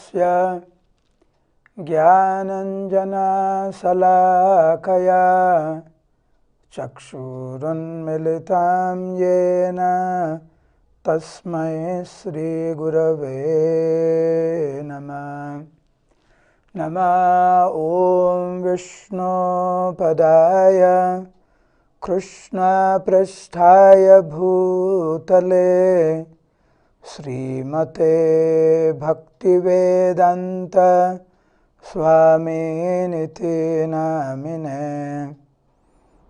तस्य ज्ञानञ्जनशलाकया चक्षुरुन्मिलितं येन तस्मै श्रीगुरवे नमः। नमः ॐ विष्णुपदाय कृष्णपृष्ठाय भूतले श्रीमते भक्तिवेदान्त स्वामिनिति नामिने।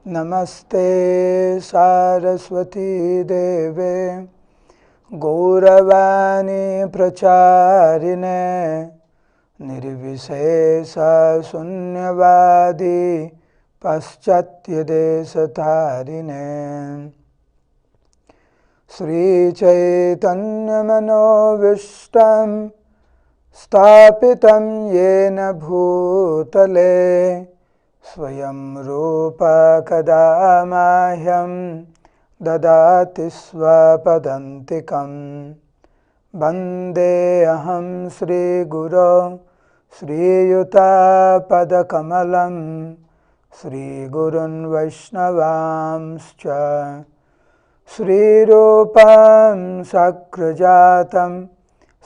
नमस्ते सारस्वती देवे गौरवाणी प्रचारिणे निर्विशेष शून्यवादी पाश्चात्यदेशतारिणे। श्रीचैतन्यमनोभीष्टं स्थापितं येन भूतले स्वयं रूप कदा मह्यं ददाति स्वपदान्तिकं। वन्देऽहं श्रीगुरो श्रीयुतापदकमलं श्रीगुरुन् वैष्णवांश्च श्रीरूपं साग्रजातं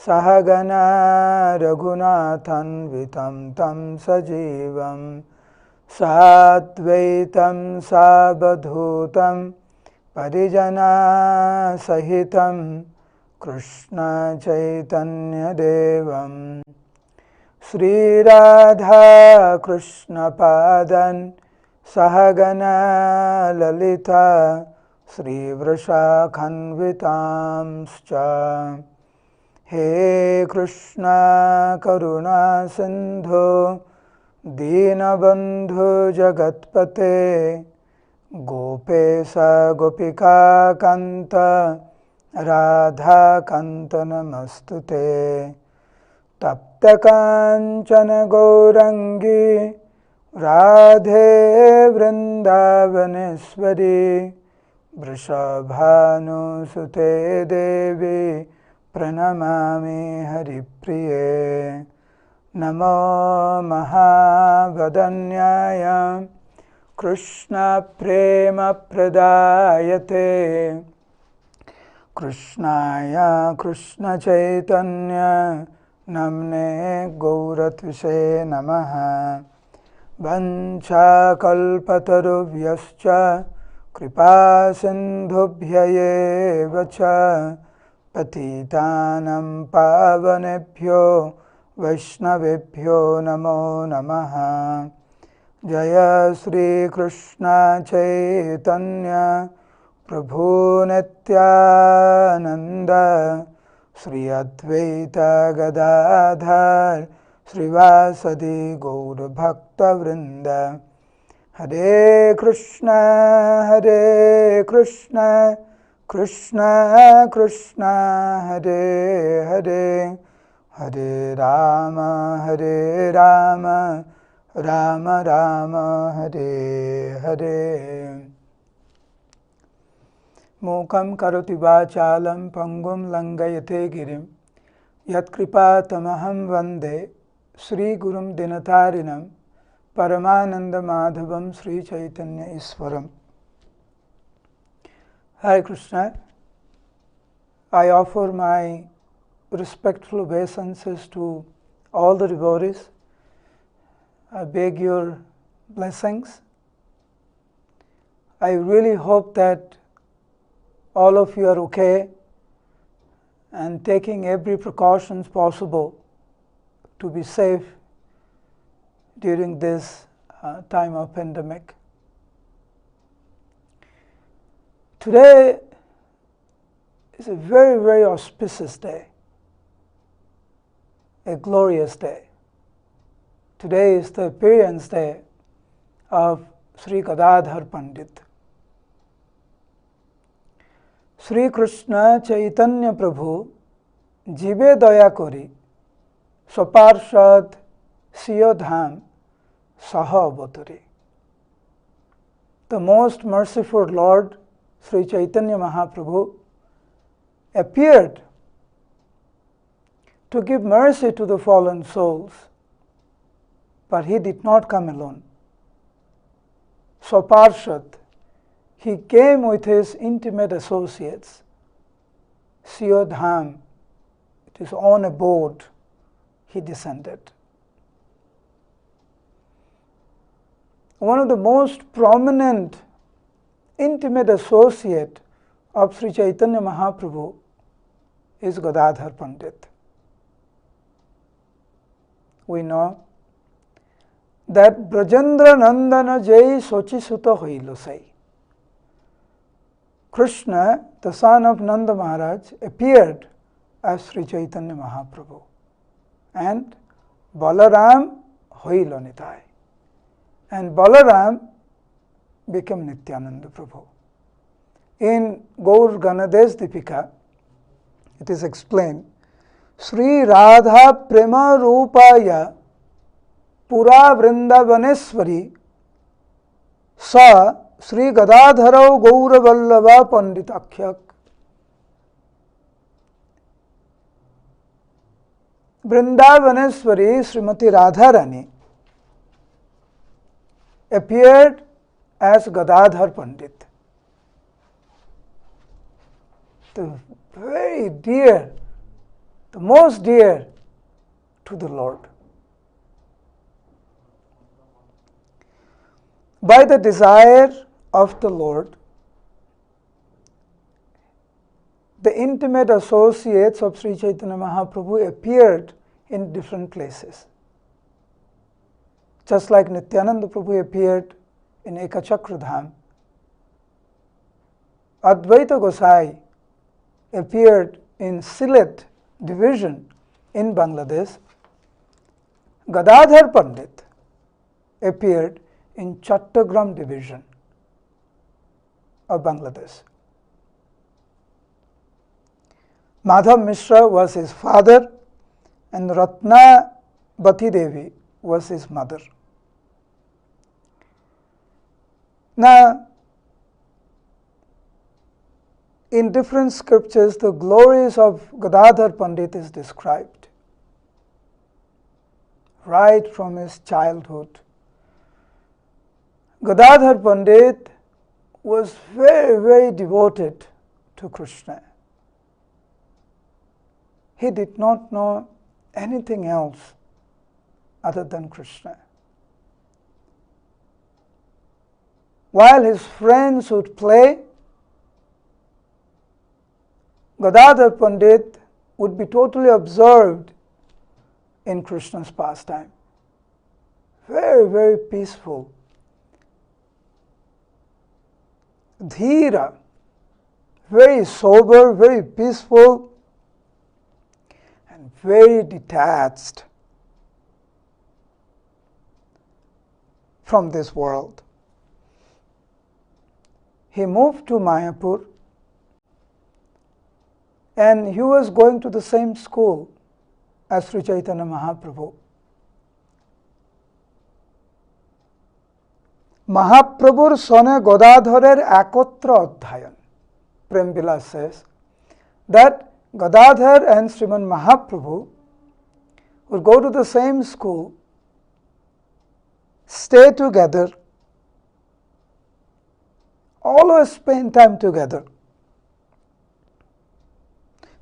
सहगना रघुनाथान्वितं तं सजीवं साद्वैतं सावधूतं परिजनसहितं कृष्णचैतन्यदेवं श्रीराधाकृष्णपादान् सहगना ललिता श्रीवृषाखन्वितांश्च। हे कृष्ण करुणा सिन्धो दीनबन्धु जगत्पते गोपेश गोपिकान्त राधाकान्त नमस्तुते। तप्तकाञ्चन गौराङ्गी राधे वृन्दावनेश्वरी वृषभानुसुते देवी प्रणमामि हरिप्रिये। नमो महावदन्याय कृष्णप्रेमप्रदायते कृष्णाय कृष्णचैतन्य नम्ने गौरत्विषे नमः। वञ्चाकल्पतरुभ्यश्च कृपासिन्धुभ्य एव च पतितानं पावनेभ्यो वैष्णवेभ्यो नमो नमः। जय श्रीकृष्ण चैतन्य प्रभु नित्यानन्द श्री अद्वैत गदाधर श्रीवासदि गौरभक्तवृन्द। हरे कृष्ण कृष्ण कृष्ण हरे हरे, हरे राम राम राम हरे हरे। मूकं करोति वाचालं पंगुं लंघयते गिरिं यत्कृपातमहं वन्दे श्रीगुरुं दिनतारिणं परमानन्दमाधवं Sri Chaitanya ईश्वरम्। Hare Krishna. I offer my respectful obeisances to all the devotees. I beg your blessings. I really hope that all of you are okay and taking every precautions possible to be safe during this time of pandemic. Today is a very, very auspicious day, a glorious day. Today is the appearance day of Sri Gadadhar Pandit. Sri Krishna Chaitanya Prabhu jibe daya kori soparshad siyodham saha avatari. The most merciful Lord Sri Chaitanya Mahaprabhu appeared to give mercy to the fallen souls. But he did not come alone. Swaparshad, he came with his intimate associates. Siyodham, it is on a boat, he descended. One of the most prominent intimate associate of Sri Chaitanya Mahaprabhu is Gadadhar Pandit. We know that Brajendra Nandana Jai Sochi Sutta Hoilo Sai. Krishna, the son of Nanda Maharaj, appeared as Sri Chaitanya Mahaprabhu, and Balaram Hoilo Nitai, and Balaram became Nityananda Prabhu. In Gaur Ganadesh Dipika, it is explained, Sri Radha Prema Rupaya Pura Vrindavaneshwari Sa Sri Gadadharau Gaura Vallabha Pandit Akyak. Vrindavaneshwari Srimati Radharani appeared as Gadadhar Pandit, the very dear, the most dear to the Lord. By the desire of the Lord, the intimate associates of Sri Chaitanya Mahaprabhu appeared in different places. Just like Nityananda Prabhu appeared in Ekachakradham, Advaita Gosai appeared in Sylhet division in Bangladesh. Gadadhar Pandit appeared in Chattogram division of Bangladesh. Madhav Mishra was his father and Ratna Bati Devi was his mother. Now, in different scriptures, the glories of Gadadhar Pandit is described, right from his childhood. Gadadhar Pandit was very, very devoted to Krishna. He did not know anything else other than Krishna. While his friends would play, Gadadhar Pandit would be totally absorbed in Krishna's pastime. Very, very peaceful. Dhira, very sober, very peaceful, and very detached from this world. He moved to Mayapur, and he was going to the same school as Sri Chaitanya Mahaprabhu. Mahaprabhur Sone Gadadharer Akotra Adhyayan. Prem Vilas says that Gadadhar and Sriman Mahaprabhu would go to the same school, stay together, always spend time together.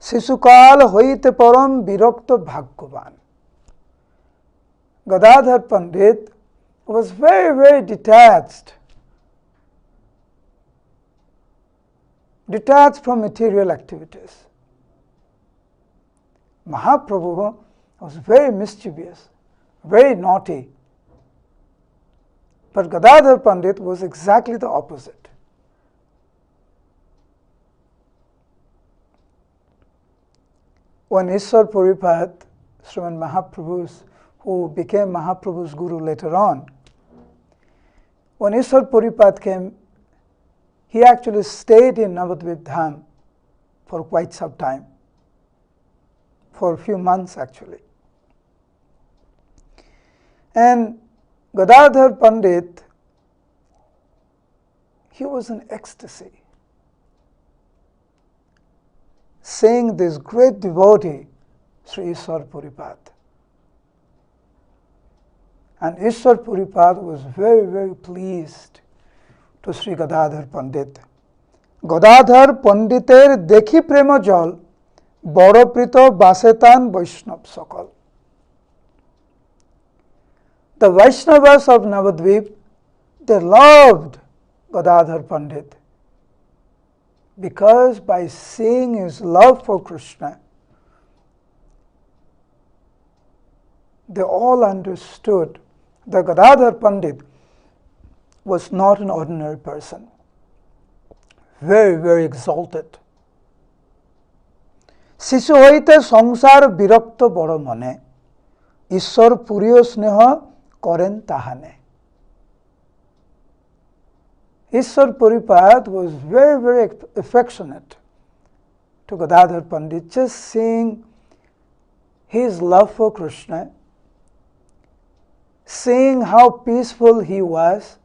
Sisukal hoite param birakta bhagyavan. Gadadhar Pandit was very, very detached from material activities. Mahaprabhu was very mischievous, very naughty. But Gadadhar Pandit was exactly the opposite. When Ishwar Puripad, Sriman Mahaprabhu's, who became Mahaprabhu's guru later on, when Ishwar Puripad came, he actually stayed in Navadvip Dham for quite some time, for a few months actually. And Gadadhar Pandit, he was in ecstasy, seeing this great devotee Sri Ishwar Puripad. And Ishwar Puripad was very, very pleased to Sri Gadadhar Pandit. Gadadhar Panditer dekhi prema jal, boroprito basetan Vaishnav sakal. The Vaishnavas of Navadvip, they loved Gadadhar Pandit because by seeing his love for Krishna, they all understood that Gadadhar Pandit was not an ordinary person. Very, very exalted. শিশু হইতে সংসার বিরক্ত বড় মনে, ঈশ্বর পুরীয় স্নেহ করেন তাহানে. Ishwar Puripad was very, very affectionate to Gadadhar Pandit, just seeing his love for Krishna, seeing how peaceful he was,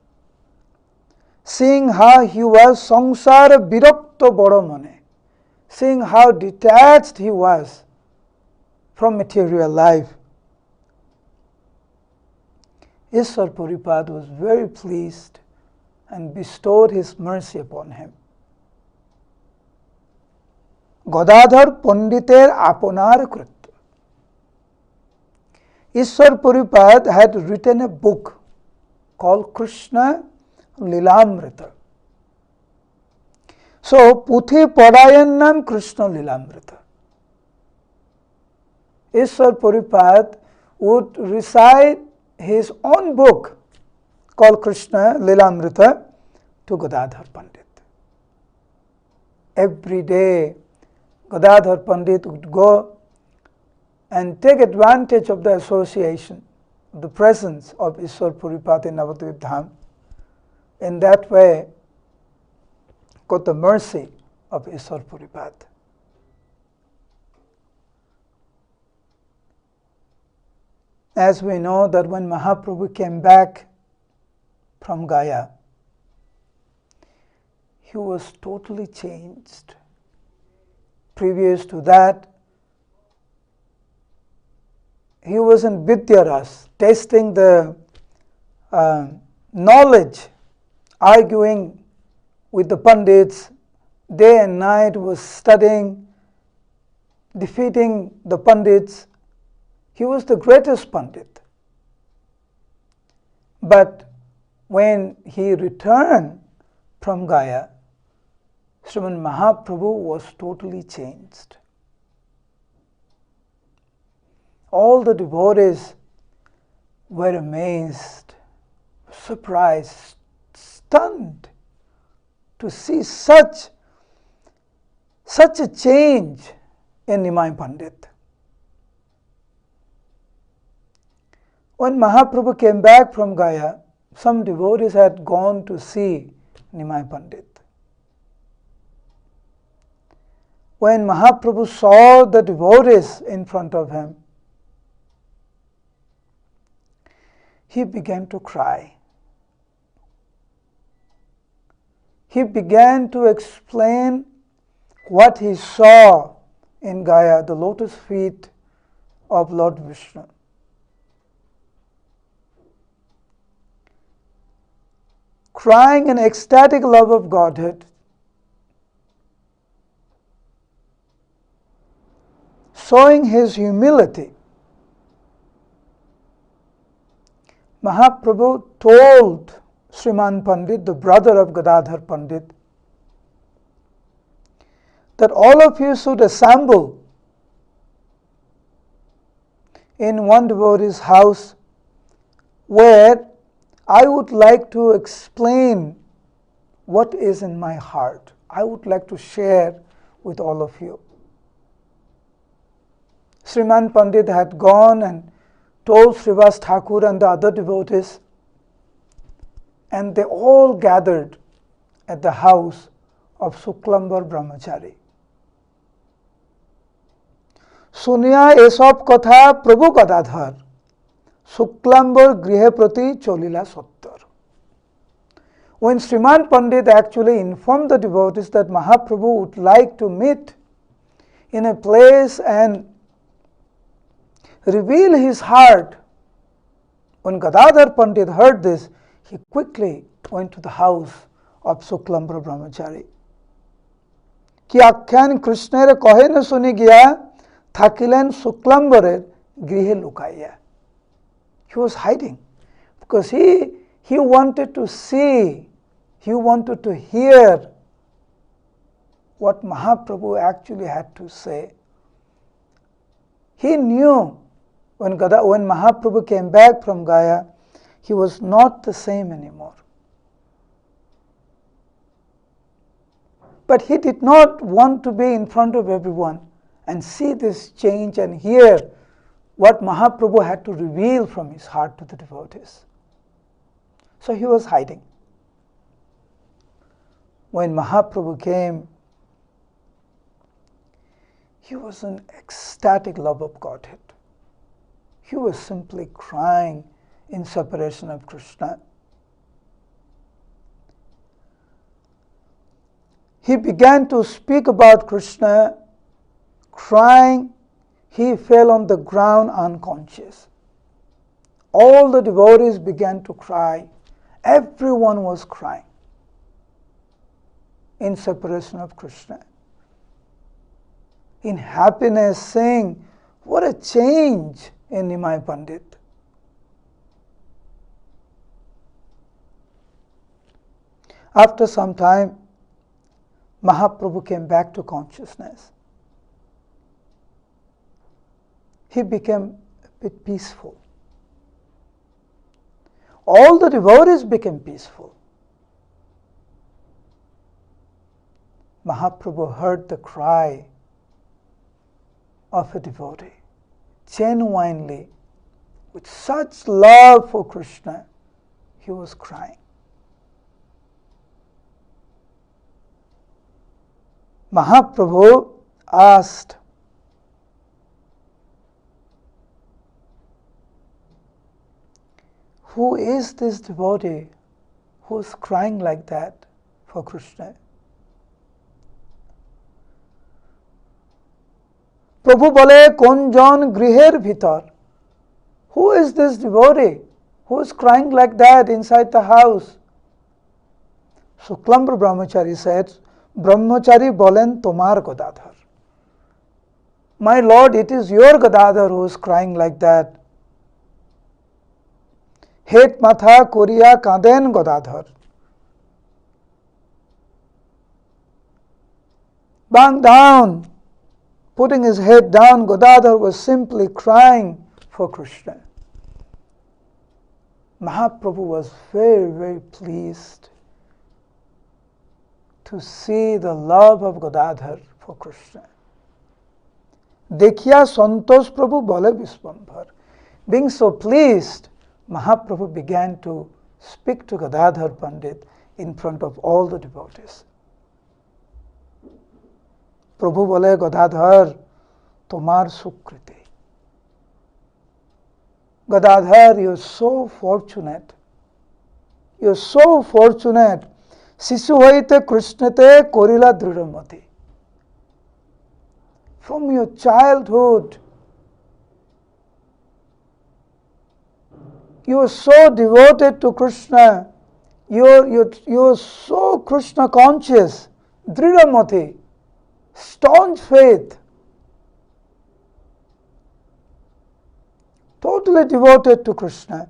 seeing how he was sansara birakta boro mone, seeing how detached he was from material life. Ishwar Puripad was very pleased and bestowed his mercy upon him. Gadadhar Panditer aponar krit. Ishwar Puripad had written a book called Krishna Lilamrita. So, Puthi Padayanam Krishna Lilamrita. Ishwar Puripad would recite his own book called Krishna Lilamrita to Gadadhar Pandit. Every day, Gadadhar Pandit would go and take advantage of the association, the presence of Ishwar Puripad in Navadvip Dham. In that way, got the mercy of Ishwar Puripad. As we know that when Mahaprabhu came back from Gaya, he was totally changed. Previous to that, he was in Vidyaras, tasting the knowledge, arguing with the Pandits, day and night was studying, defeating the Pandits. He was the greatest Pandit. But when he returned from Gaya, Sriman Mahaprabhu was totally changed. All the devotees were amazed, surprised, stunned to see such a change in Nimai Pandit. When Mahaprabhu came back from Gaya, some devotees had gone to see Nimai Pandit. When Mahaprabhu saw the devotees in front of him, he began to cry. He began to explain what he saw in Gaya, the lotus feet of Lord Vishnu. Crying in ecstatic love of Godhead, showing his humility, Mahaprabhu told Sriman Pandit, the brother of Gadadhar Pandit, that all of you should assemble in one devotee's house where I would like to explain what is in my heart. I would like to share with all of you. Sriman Pandit had gone and told Srivas Thakur and the other devotees, and they all gathered at the house of Shuklambar Brahmachari. Sunya esab katha Prabhu Gadadhar, Shuklambar grihe prati cholila sattar. When Sriman Pandit actually informed the devotees that Mahaprabhu would like to meet in a place and reveal his heart. When Gadadhar pandit heard this, he quickly went to the house of Suklambra brahmachari. কি আখ্যান কৃষ্ণের কহেন শুনি গিয়া থাকিলেন শুক্লাম্বরের গৃহে লুকাইয়া. He was hiding because he wanted to see, he wanted to hear what Mahaprabhu actually had to say. He knew when Mahaprabhu came back from Gaya, he was not the same anymore. But he did not want to be in front of everyone and see this change and hear what Mahaprabhu had to reveal from his heart to the devotees. So he was hiding. When Mahaprabhu came, he was in ecstatic love of Godhead. He was simply crying in separation of Krishna. He began to speak about Krishna, crying. He fell on the ground unconscious. All the devotees began to cry. Everyone was crying in separation of Krishna. In happiness, saying, what a change in Nimai Pandit. After some time, Mahaprabhu came back to consciousness. He became a bit peaceful. All the devotees became peaceful. Mahaprabhu heard the cry of a devotee, genuinely, with such love for Krishna, he was crying. Mahaprabhu asked, who is this devotee who is crying like that for Krishna? Prabhu bole konjon griher bhitar. Who is this devotee who is crying like that inside the house? Suklambra brahmachari said, Brahmachari bolen tomar Gadadhar. My Lord, it is your Gadadhar who is crying like that. Het matha koriya kaden Gadadhar. Bowing down, putting his head down, Gadadhar was simply crying for Krishna. Mahaprabhu was very, very pleased to see the love of Gadadhar for Krishna. Dekhiya Santosh Prabhu bole Visvambhar. Being so pleased, Mahaprabhu began to speak to Gadadhar Pandit in front of all the devotees. Prabhu bole Gadadhar, tomar sukriti. Gadadhar, you are so fortunate. You are so fortunate. Sishu hoite Krishnate korila dridhamati. From your childhood, you are so devoted to Krishna. You are so Krishna conscious. Dridhamati, staunch faith. Totally devoted to Krishna.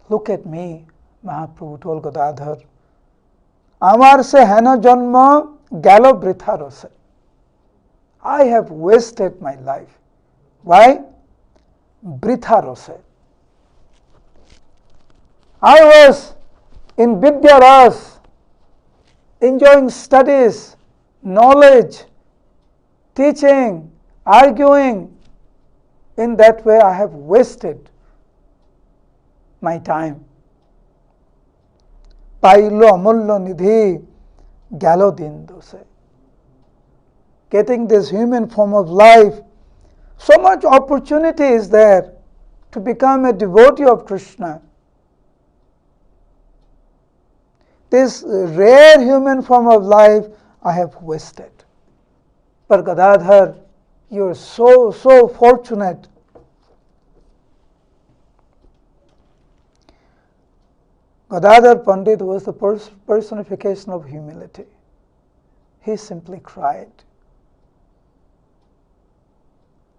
Look at me, Mahaprabhu told Gadadhar. Amar se hena janma galo britha rose. I have wasted my life. Why? Britha rose. I was in Vidya Ras, enjoying studies, knowledge, teaching, arguing. In that way, I have wasted my time. Pailo amullo nidhi galo din dose. Getting this human form of life, so much opportunity is there to become a devotee of Krishna. This rare human form of life I have wasted. But Gadadhar, You're so fortunate. Gadadhar Pandit was the personification of humility. He simply cried.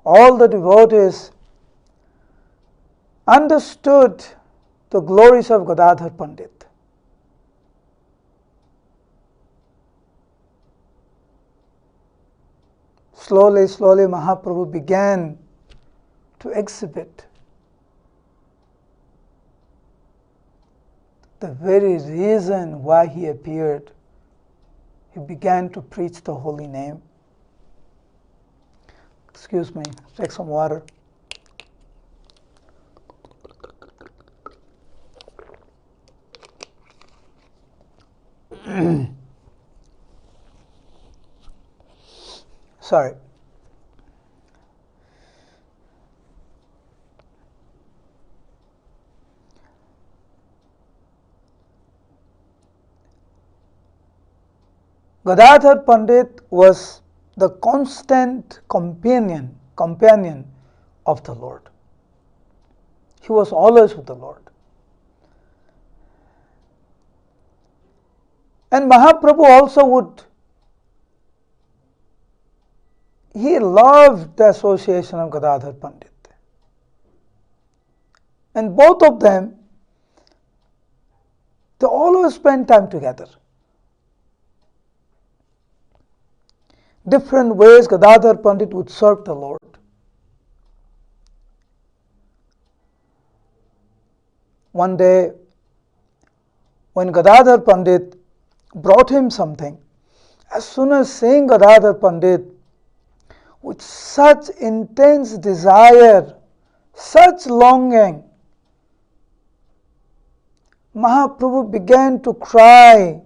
All the devotees understood the glories of Gadadhar Pandit. Slowly, Mahaprabhu began to exhibit the very reason why he appeared. He began to preach the holy name. Excuse me, take some water. Sorry. Gadadhar Pandit was the constant companion of the Lord. He was always with the Lord. And Mahaprabhu also he loved the association of Gadadhar Pandit. And both of them, they always spent time together. Different ways Gadadhar Pandit would serve the Lord. One day, when Gadadhar Pandit brought him something, as soon as seeing Gadadhar Pandit with such intense desire, such longing, Mahaprabhu began to cry.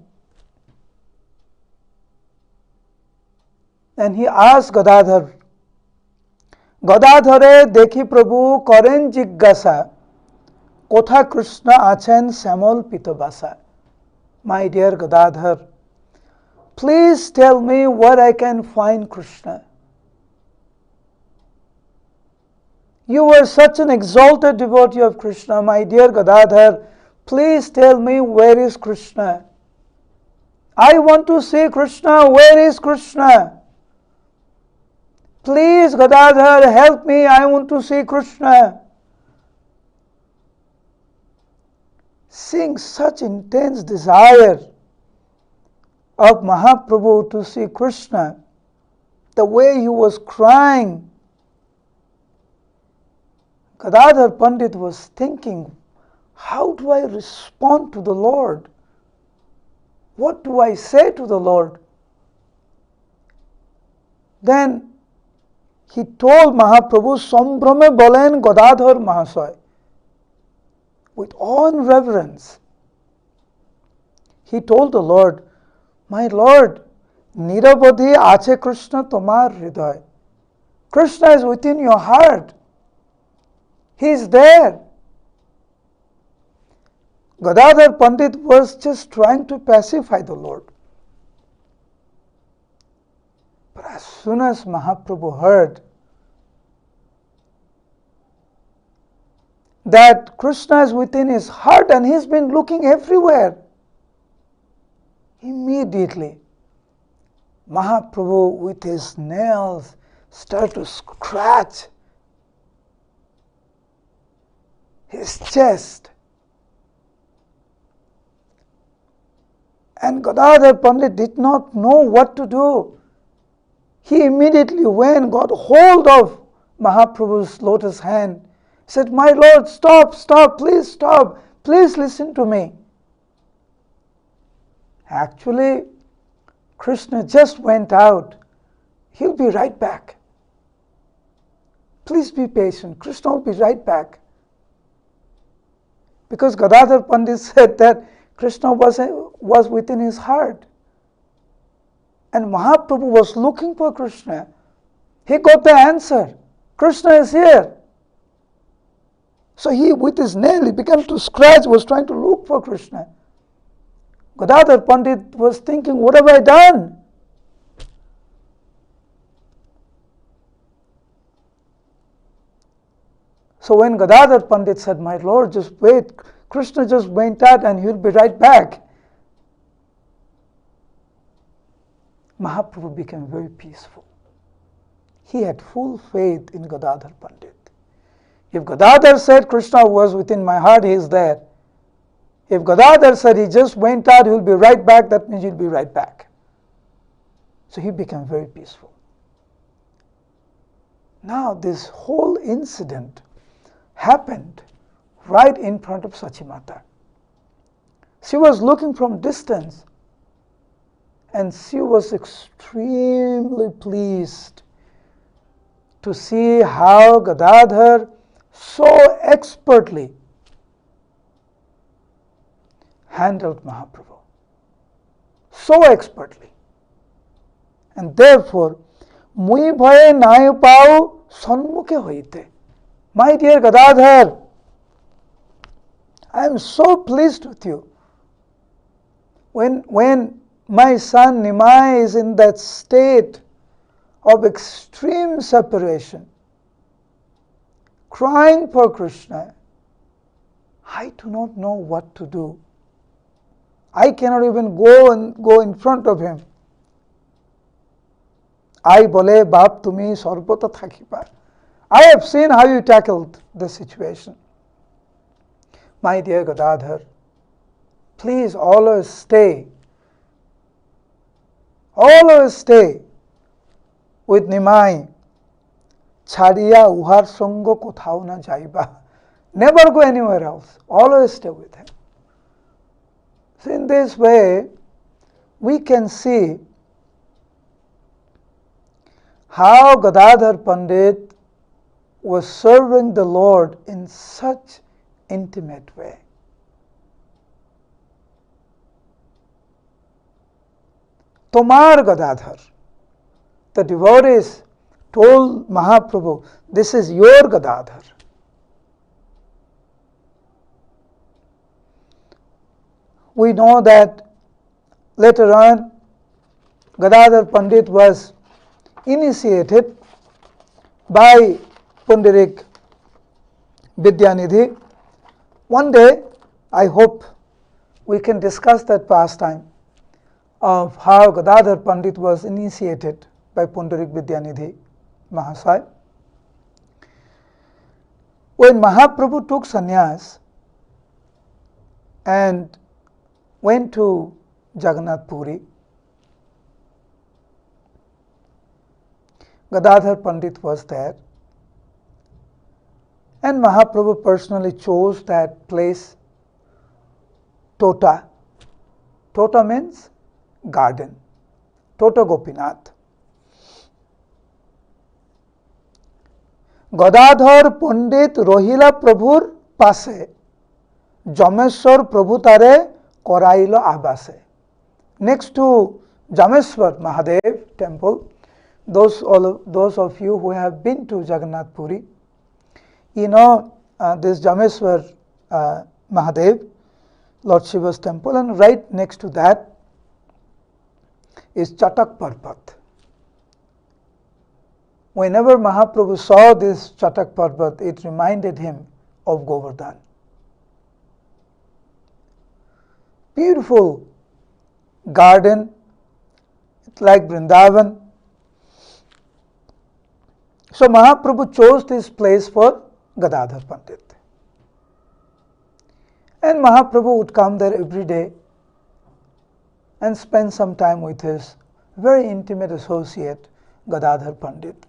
And he asked Gadadhar, Gadadhare dekhi Prabhu karen jigyasa, kotha Krishna achen samol pitobasa. My dear Gadadhar, please tell me where I can find Krishna. You were such an exalted devotee of Krishna, my dear Gadadhar. Please tell me where is Krishna. I want to see Krishna. Where is Krishna? Please, Gadadhar, help me. I want to see Krishna. Seeing such intense desire of Mahaprabhu to see Krishna, the way he was crying, Gadadhar Pandit was thinking, how do I respond to the Lord? What do I say to the Lord? Then he told Mahaprabhu, Sambrame bolen Gadadhar Mahasaya. With awe and reverence, he told the Lord, my Lord, Nirabodhi ache Krishna tomar hriday. Krishna is within your heart. He is there. Gadadhar Pandit was just trying to pacify the Lord. But as soon as Mahaprabhu heard that Krishna is within his heart and he's been looking everywhere, immediately Mahaprabhu with his nails started to scratch his chest. And Gadadhar Pandit did not know what to do. He immediately went, got hold of Mahaprabhu's lotus hand, said, my Lord, stop, please listen to me. Actually, Krishna just went out. He'll be right back. Please be patient. Krishna will be right back. Because Gadadhar Pandit said that Krishna was within his heart. And Mahaprabhu was looking for Krishna. He got the answer. Krishna is here. So he, with his nail, he began to scratch, was trying to look for Krishna. Gadadhar Pandit was thinking, what have I done? So when Gadadhar Pandit said, "My Lord, just wait, Krishna just went out and he'll be right back," Mahaprabhu became very peaceful. He had full faith in Gadadhar Pandit. If Gadadhar said Krishna was within my heart, he is there. If Gadadhar said he just went out, he'll be right back, that means he'll be right back. So he became very peaceful. Now this whole incident happened right in front of Sachimata. She was looking from distance and she was extremely pleased to see how Gadadhar so expertly handled Mahaprabhu. So expertly. And therefore, mui bhaye nai pau sanmukhe hoite. My dear Gadadhar, I am so pleased with you. When my son Nimai is in that state of extreme separation, crying for Krishna, I do not know what to do. I cannot even go in front of him. I bole bap tumi sarvata thakiba. I have seen how you tackled the situation. My dear Gadadhar, please always stay with Nimai. Chadiya uhar songo kothao na jaiba. Never go anywhere else. Always stay with him. So in this way, we can see how Gadadhar Pandit was serving the Lord in such intimate way. Tomar Gadadhar, the devotees told Mahaprabhu, this is your Gadadhar. We know that later on Gadadhar Pandit was initiated by Pundarik Vidyanidhi. One day, I hope we can discuss that pastime of how Gadadhar Pandit was initiated by Pundarik Vidyanidhi Mahasaya. When Mahaprabhu took sannyas and went to Jagannath Puri, Gadadhar Pandit was there, and Mahaprabhu personally chose that place, Tota. Tota means garden, Tota Gopinath. Gadadhar Pandit Rohila Prabhur Pase, Jameshwar Prabhu Tare Korailo Abase. Next to Jameshwar Mahadev temple, those of you who have been to Jagannath Puri, you know this Jameshwar Mahadev, Lord Shiva's temple, and right next to that is Chatak Parbat. Whenever Mahaprabhu saw this Chatak Parbat, it reminded him of Govardhan. Beautiful garden, it's like Vrindavan. So Mahaprabhu chose this place for Gadadhar Pandit. And Mahaprabhu would come there every day and spend some time with his very intimate associate, Gadadhar Pandit.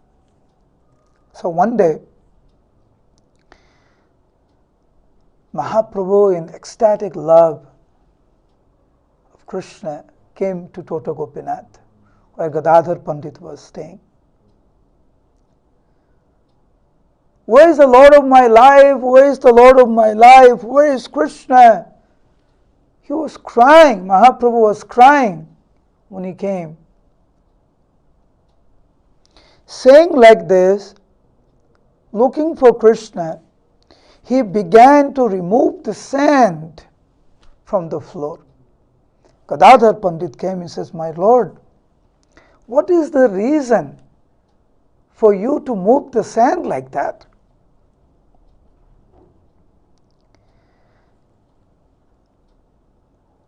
So one day, Mahaprabhu, in ecstatic love of Krishna, came to Tota Gopinath, where Gadadhar Pandit was staying. Where is the Lord of my life? Where is the Lord of my life? Where is Krishna? He was crying. Mahaprabhu was crying when he came. Saying like this, looking for Krishna, he began to remove the sand from the floor. Gadadhar Pandit came and says, "My Lord, what is the reason for you to move the sand like that?"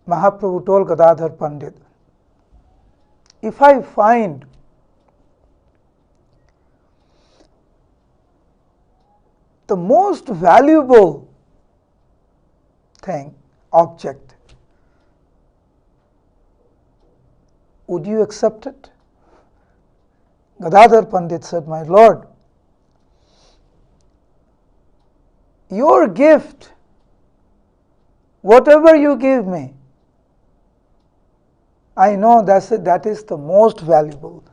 Mahaprabhu told Gadadhar Pandit, if I find the most valuable thing, object, would you accept it? Gadadhar Pandit said, my Lord, your gift, whatever you give me, I know that is the most valuable.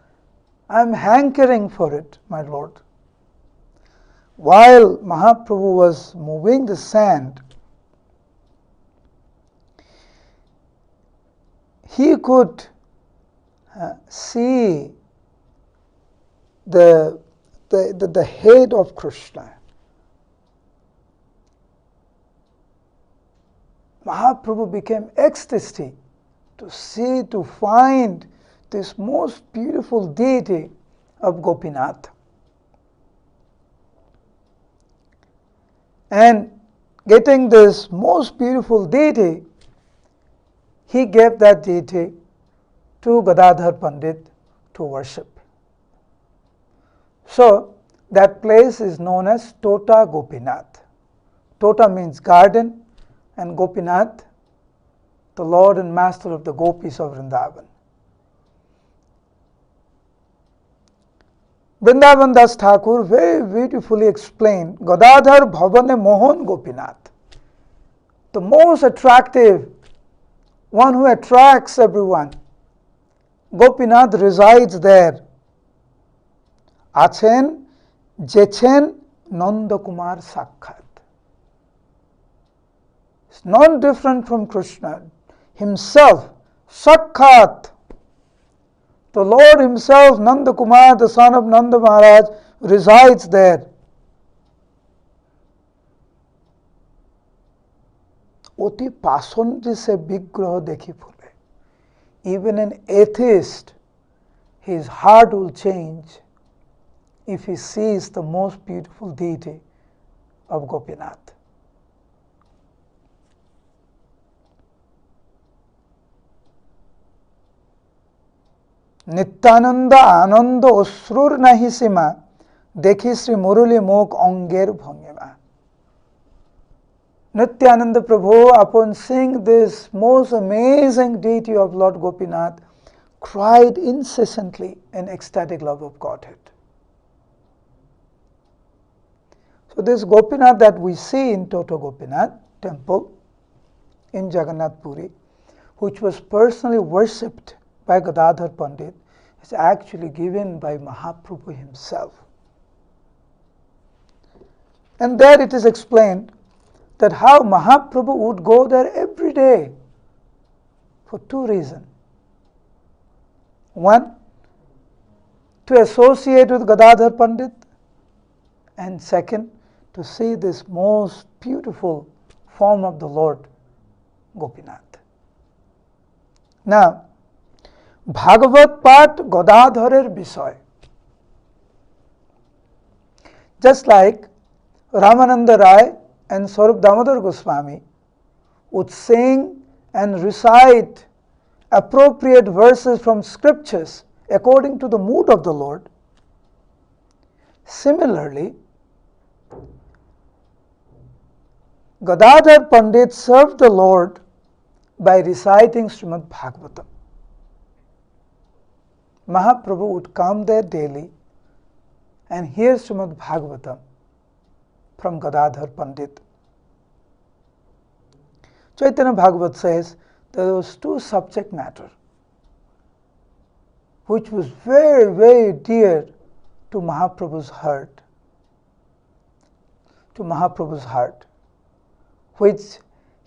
I am hankering for it, my Lord. While Mahaprabhu was moving the sand, he could see the head of Krishna. Mahaprabhu became ecstasy to see, to find this most beautiful deity of Gopinath. And getting this most beautiful deity, he gave that deity to Gadadhar Pandit to worship. So that place is known as Tota Gopinath. Tota means garden, and Gopinath, the Lord and Master of the Gopis of Vrindavan. Vrindavan Das Thakur very beautifully explained Gadadhar Bhavane Mohan Gopinath, the most attractive, one who attracts everyone. Gopinath resides there. Achen Jechen Nanda Kumar Sakkhat. It's not different from Krishna himself, Sakkhat. The Lord himself, Nanda Kumar, the son of Nanda Maharaj, resides there. Oti pasondri se bigraha dekhi phule. Even an atheist, his heart will change if he sees the most beautiful deity of Gopinath. Nityananda Ananda Osrur Nahi Sima Dekhi Sri Murali Mok Anger Bhangima. Nityananda Prabhu, upon seeing this most amazing deity of Lord Gopinath, cried incessantly in ecstatic love of Godhead. So this Gopinath that we see in Tota Gopinath temple in Jagannath Puri, which was personally worshipped by Gadadhar Pandit, is actually given by Mahaprabhu himself. And there it is explained that how Mahaprabhu would go there every day for two reasons. One, to associate with Gadadhar Pandit, and second, to see this most beautiful form of the Lord Gopinath. Now, Bhagavat Pat Gadadharer Bishay. Just like Ramananda Rai and Swarup Damodar Goswami would sing and recite appropriate verses from scriptures according to the mood of the Lord, similarly, Gadadhar Pandit served the Lord by reciting Srimad Bhagavatam. Mahaprabhu would come there daily and hear Srimad Bhagavatam from Gadadhar Pandit. Chaitanya Bhagavat says there was two subject matter which was very, very dear to Mahaprabhu's heart, which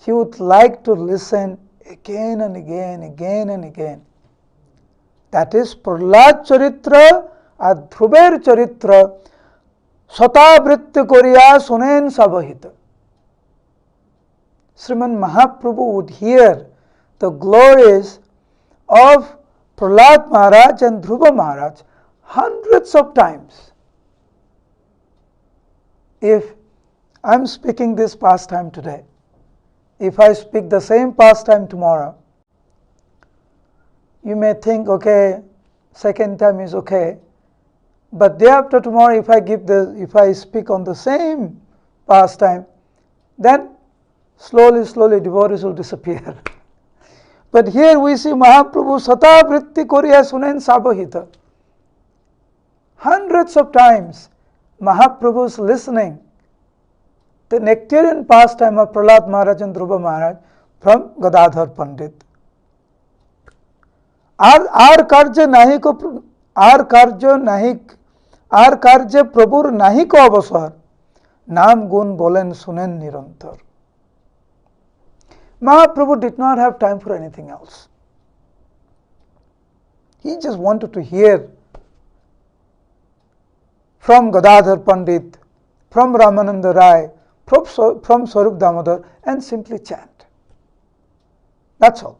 he would like to listen again and again, again and again. That is Prahlad Charitra and Dhruver Charitra Svatavritti Koriya Sunen Sabahita. Sriman Mahaprabhu would hear the glories of Prahlad Maharaj and Dhruva Maharaj hundreds of times. If I am speaking this pastime today, if I speak the same pastime tomorrow, you may think, okay, second time is okay, but day after tomorrow, if I speak on the same pastime, then slowly devotees will disappear. But here we see Mahaprabhu Sata Vritti Koriya Sunen Sabahita. Hundreds of times Mahaprabhu is listening the nectarian pastime of Prahlad Maharaj and Dhruva Maharaj from Gadadhar Pandit. আর কার্যে প্রভুর নাহিক অবসর নাম গুণ বলেন শুনেন নিরন্তর. Mahaprabhu did not have time for anything else. He just wanted to hear from Gadadhar Pandit, from Ramananda Rai, from Swarup Damodar, and simply chant. That's all.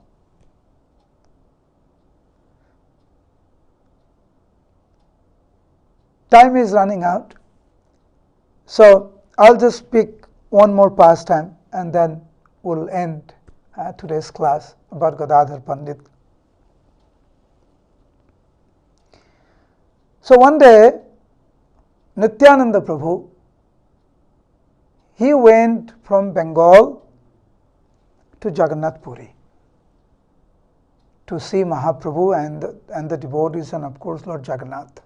Time is running out, so I'll just pick one more pastime and then we'll end today's class about Gadadhar Pandit. So one day, Nityananda Prabhu, he went from Bengal to Jagannath Puri to see Mahaprabhu and the devotees and of course Lord Jagannath.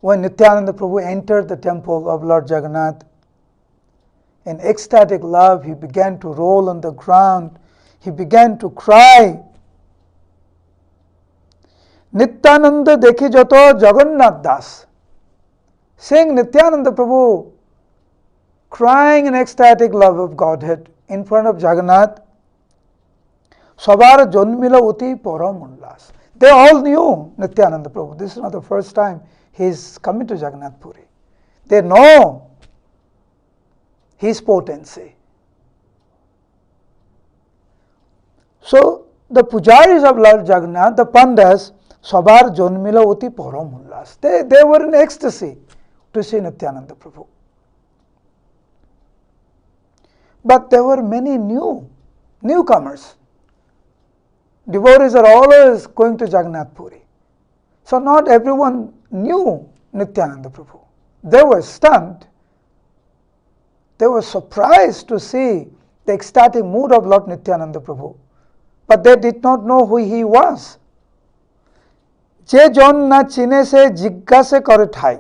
When Nityananda Prabhu entered the temple of Lord Jagannath, in ecstatic love, he began to roll on the ground. He began to cry. Nityananda dekhi jato Jagannath Das. Saying Nityananda Prabhu crying in ecstatic love of Godhead in front of Jagannath. Sabar jonmila uti param ullas. They all knew Nityananda Prabhu. This is not the first time he is coming to Jagannath Puri. They know his potency. So the pujaris of Lord Jagannath, the pandas, sabar jonmila uti param ullas. They were in ecstasy to see Nityananda Prabhu. But there were many newcomers. Devotees are always going to Jagannath Puri. So not everyone knew Nityananda Prabhu. They were stunned. They were surprised to see the ecstatic mood of Lord Nityananda Prabhu. But they did not know who he was. Je jon na chine se jiggase kore thai.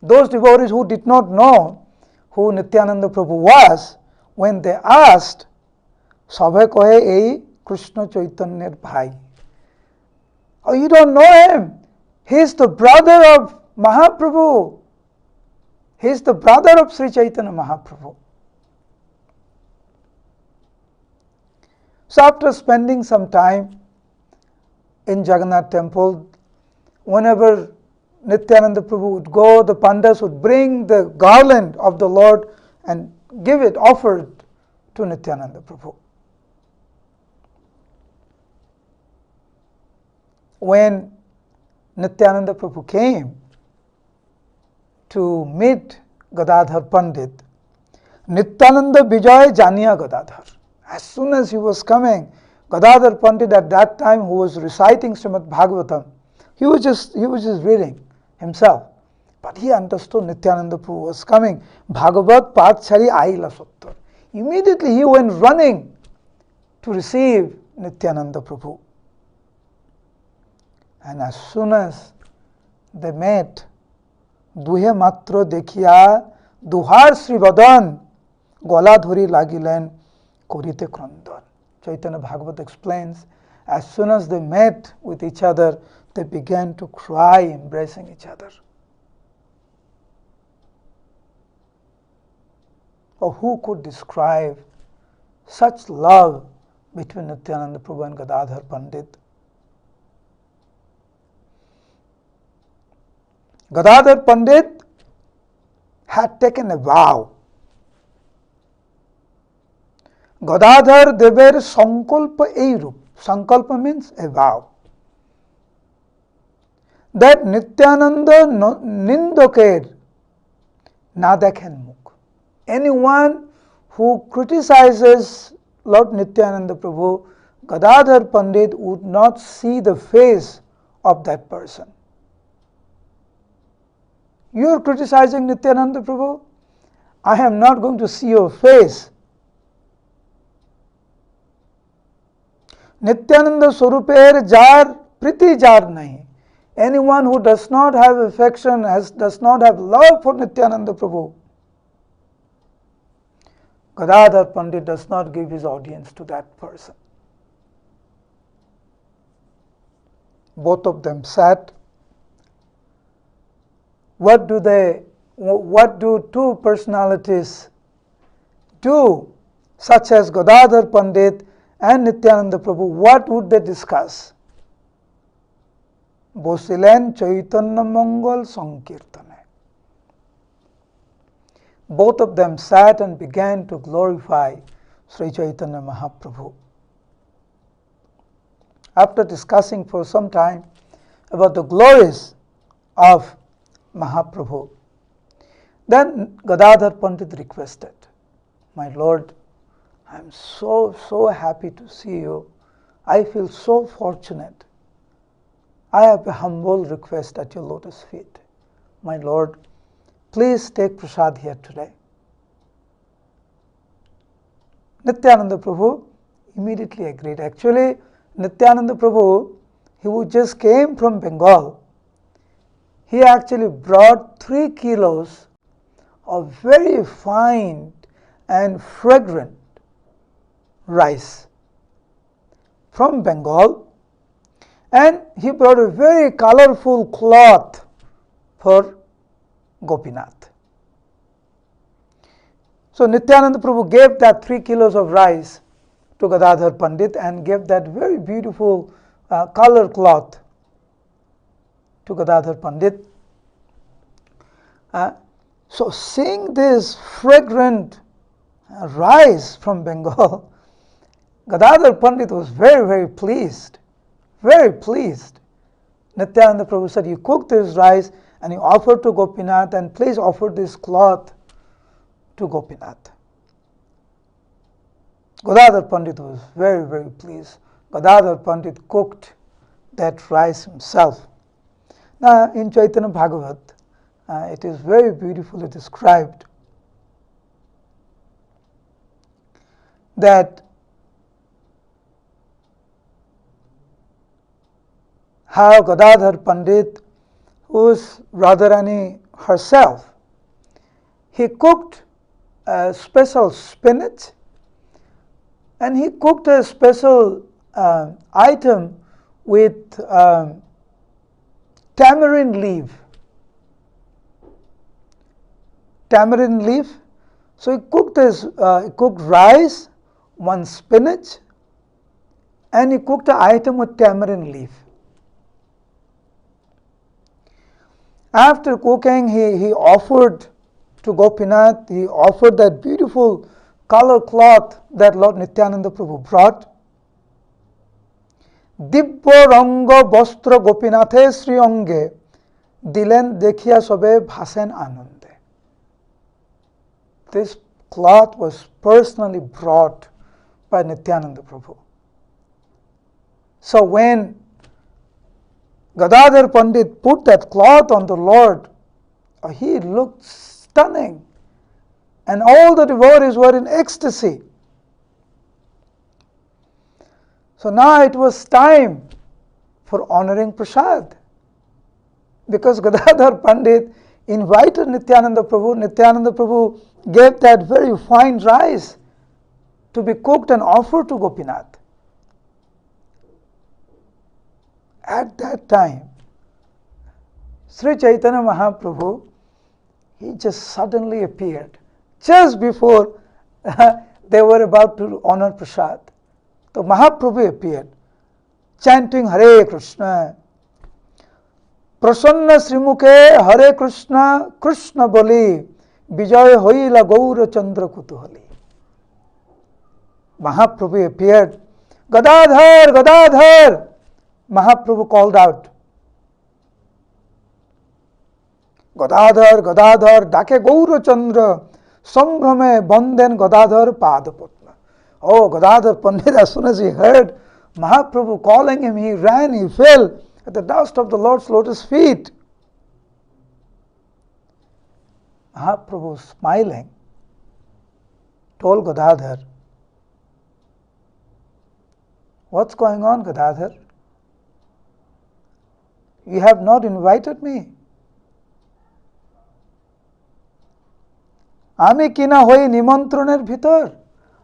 Those devotees who did not know who Nityananda Prabhu was, when they asked, Sabhe kohe ei Krishna Chaitanyer bhai. Oh, you don't know him. He is the brother of Mahaprabhu. He is the brother of Sri Chaitanya Mahaprabhu. So after spending some time in Jagannath temple, whenever Nityananda Prabhu would go, the pandas would bring the garland of the Lord and give it, offered to Nityananda Prabhu. When Nityananda Prabhu came to meet Gadadhar Pandit, Nityananda Vijay Janiya Gadadhar. As soon as he was coming, Gadadhar Pandit at that time, who was reciting Srimad Bhagavatam, he was just reading himself. But he understood Nityananda Prabhu was coming. Bhagavat Path Chari Aila Sottar. Immediately he went running to receive Nityananda Prabhu. And as soon as they met, দুহে মাত্র দেখিয়া দুহার শ্রীবদন গলা ধরি লাগিলেন করিতে ক্রন্দন. Chaitanya Bhagavat explains, as soon as they met with each other, they began to cry, embracing each other. Oh, who could describe such love between Nityananda Prabhu and Gadadhar Pandit? Gadadhar Pandit had taken a vow. Gadadhar Dever Sankalpa Eirup. Sankalpa means a vow. That Nityananda Nindoker na dekhen mukh. Anyone who criticizes Lord Nityananda Prabhu, Gadadhar Pandit would not see the face of that person. You are criticizing Nityananda Prabhu? I am not going to see your face. Nityananda Swaruper jar priti jar nahi. Anyone who does not have affection, does not have love for Nityananda Prabhu, Gadadhar Pandit does not give his audience to that person. Both of them sat. What do two personalities do, such as Gadadhar Pandit and Nityananda Prabhu? What would they discuss? Bosilen Chaitanya Mangal Sankirtane. Both of them sat and began to glorify Sri Chaitanya Mahaprabhu. After discussing for some time about the glories of Mahaprabhu, then Gadadhar Pandit requested, "My Lord, I am so happy to see you. I feel so fortunate. I have a humble request at your lotus feet. My Lord, please take prasad here today." Nityananda Prabhu immediately agreed. Actually, Nityananda Prabhu, who just came from Bengal, he actually brought 3 kilos of very fine and fragrant rice from Bengal, and he brought a very colorful cloth for Gopinath. So Nityananda Prabhu gave that 3 kilos of rice to Gadadhar Pandit and gave that very beautiful color cloth to Gadadhar Pandit. So seeing this fragrant rice from Bengal, Gadadhar Pandit was very pleased, very pleased. Nityananda Prabhu said, "You cook this rice and you offer to Gopinath, and please offer this cloth to Gopinath." Gadadhar Pandit was very pleased. Gadadhar Pandit cooked that rice himself. Now in Chaitanya Bhagavat, it is very beautifully described that how Gadadhar Pandit, who is Radharani herself, he cooked a special spinach, and he cooked a special item with tamarind leaf. Tamarind leaf. So he cooked rice, 1 spinach, and he cooked an item with tamarind leaf. After cooking, he offered to Gopinath, he offered that beautiful color cloth that Lord Nityananda Prabhu brought. Dibbo ranga bostra Gopinathe Sri Ange dilen dekhiya sobe bhasen anande. This cloth was personally brought by Nityananda Prabhu. So when Gadadhar Pandit put that cloth on the Lord, he looked stunning, and all the devotees were in ecstasy. So now it was time for honoring prasad, because Gadadhar Pandit invited Nityananda Prabhu. Nityananda Prabhu gave that very fine rice to be cooked and offered to Gopinath. At that time, Sri Chaitanya Mahaprabhu, he just suddenly appeared, just before they were about to honor prasad. So Mahaprabhu appeared, chanting Hare Krishna. Prasanna Srimukhe Hare Krishna, Krishna Boli, Vijay Hoila Gaura Chandra Kutuhali. Mahaprabhu appeared, Gadadhar, Gadadhar. Mahaprabhu called out. Gadadhar, Gadadhar, Dake Gaurachandra, Sambhrame Bandhen Gadadhar Padapatma. Oh, Gadadhar Pandit, as soon as he heard Mahaprabhu calling him, he ran, he fell at the dust of the Lord's lotus feet. Mahaprabhu, smiling, told Gadadhar, "What's going on, Gadadhar? You have not invited me. Ami kina hoi nimantraner bhitor.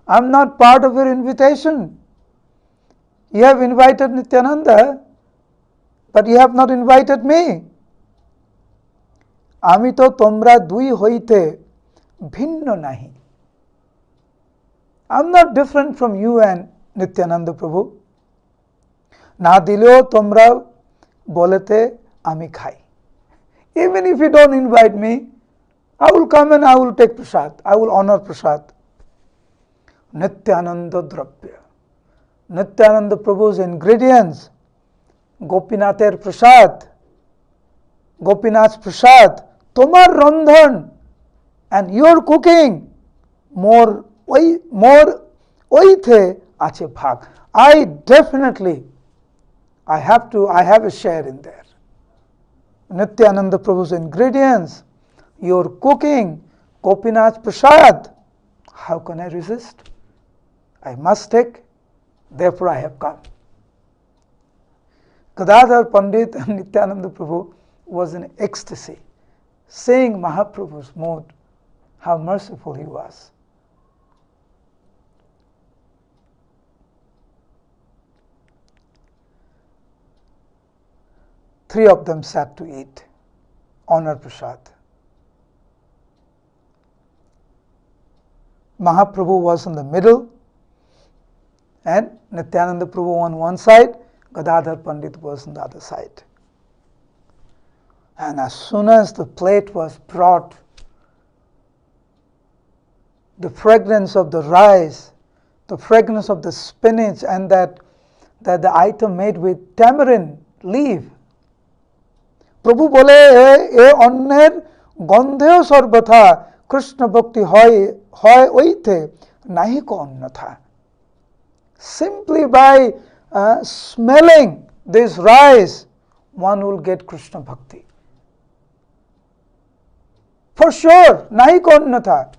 I'm not part of your invitation. You have invited Nityananda, but you have not invited me. Ami to tomra dui hoite bhinno nahi. I'm not different from you and Nityananda Prabhu. Na dileo tomra bolete ami khai. Even if you don't invite me, I will come and I will take prasad. I will honor prasad." Nityananda Dravya. Nityananda Prabhu's ingredients. Gopinath's prasad. Gopinath's prasad. Tomar randhan. And your cooking. More oithe ache bhag. I definitely, I have a share in there. Nityananda Prabhu's ingredients. Your cooking, Gopinath's prasad. How can I resist? I must take, therefore I have come. Gadadhar Pandit and Nityananda Prabhu was in ecstasy, seeing Mahaprabhu's mood, how merciful he was. Three of them sat to eat, honor prasad. Mahaprabhu was in the middle, and Nityananda Prabhu on one side, Gadadhar Pandit was on the other side. And as soon as the plate was brought, the fragrance of the rice, the fragrance of the spinach, and that the item made with tamarind leaf. Prabhu bole e onner gandheo sarvatha Krishna bhakti hoy oithe nahi ko annatha. Simply by smelling this rice, one will get Krishna bhakti. For sure, nahi ko annatha.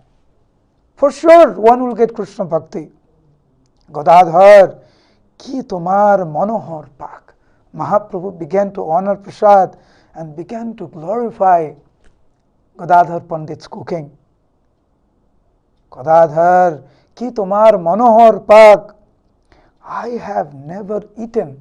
For sure, one will get Krishna bhakti. Gadadhar, ki tomar manohar pak. Mahaprabhu began to honor prasad and began to glorify Gadadhar Pandit's cooking. Gadadhar, ki tomar manohar pak. I have never eaten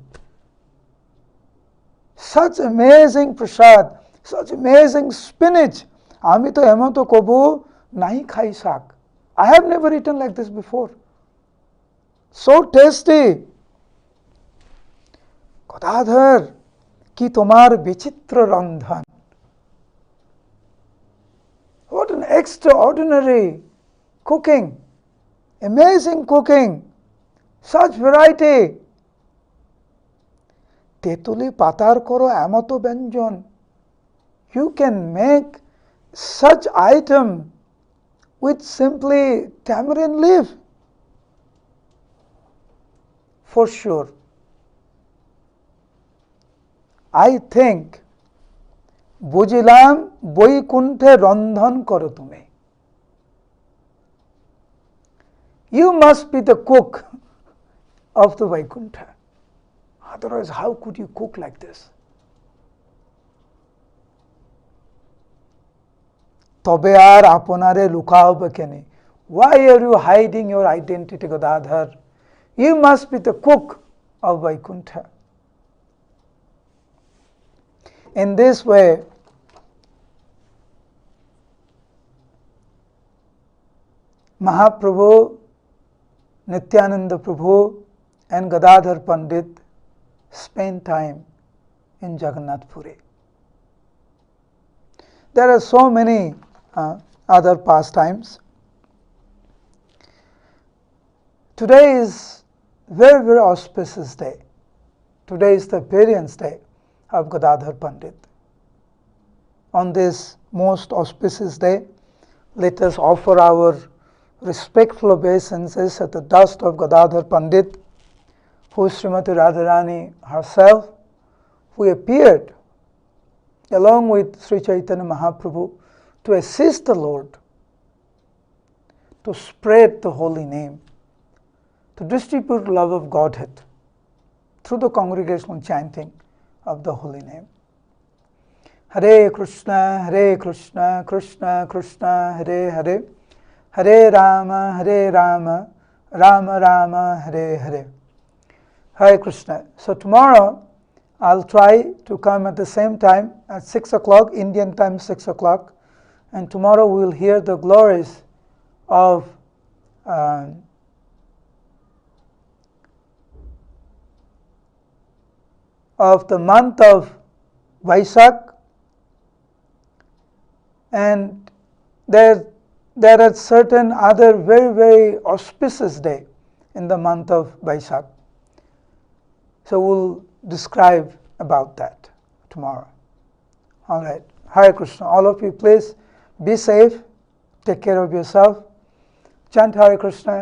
such amazing prasad, such amazing spinach. Ami to emo to kobu nahi khai sak. I have never eaten like this before. So tasty. Gadadhar, ki tomar vichitra randhan. What an extraordinary cooking, amazing cooking, such variety. Tetuli patar koro amato benjon. You can make such item with simply tamarind leaf. For sure, I think bujilam boikunthe randhan koro tume. You must be the cook of the Vaikuntha. Otherwise, how could you cook like this? Tobe ar aponare lukao bakene. Why are you hiding your identity, Gadadhar? You must be the cook of Vaikuntha. In this way, Mahaprabhu, Nityananda Prabhu and Gadadhar Pandit spent time in Jagannath Puri. There are so many other pastimes. Today is very, very auspicious day. Today is the appearance day of Gadadhar Pandit. on this most auspicious day, let us offer our respectful obeisances at the dust of Gadadhar Pandit, who is Srimati Radharani herself, who appeared along with Sri Chaitanya Mahaprabhu to assist the Lord to spread the holy name, to distribute love of Godhead through the congregational chanting of the holy name. Hare Krishna, Krishna Krishna, Hare Hare, Hare Rama, Rama Rama, Hare Hare. Hare Krishna. So tomorrow I'll try to come at the same time at 6 o'clock, Indian time 6 o'clock, and tomorrow we'll hear the glories of the month of Vaisakh, and there are certain other very auspicious day in the month of Vaisakh. So we'll describe about that tomorrow. All right. Hare Krishna. All of you, please be safe. Take care of yourself. Chant Hare Krishna